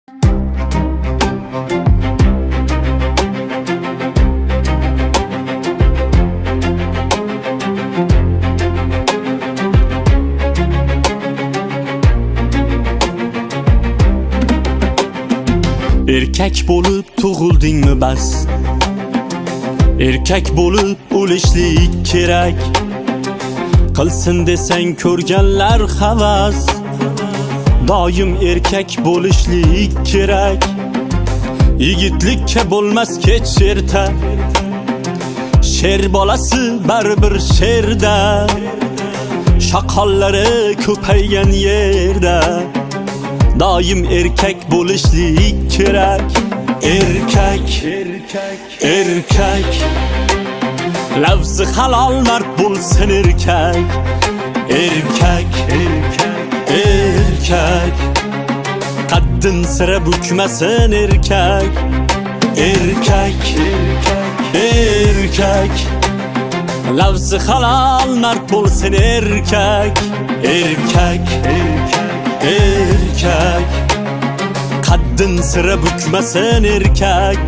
Erkak bo'lib tug'ildingmi bas, erkak bo'lib o'lishlik kerak. Qilsin desang ko'rganlar havas, doim erkak bo'lishlik kerak. Yigitlikka bo'lmas kech erta, sher bolasi baribir sherda, shoqollari ko'paygan yerda doim erkak bo'lishlik kerak. Erkak, erkak, lafzi halol mard bo'lsin erkak. Erkak, erkak, qaddin sira bukmasin erkak. Erkak, erkak, lafzi halol mard bo'lsin erkak. Erkak, erkak, qaddin sira bukmasin erkak.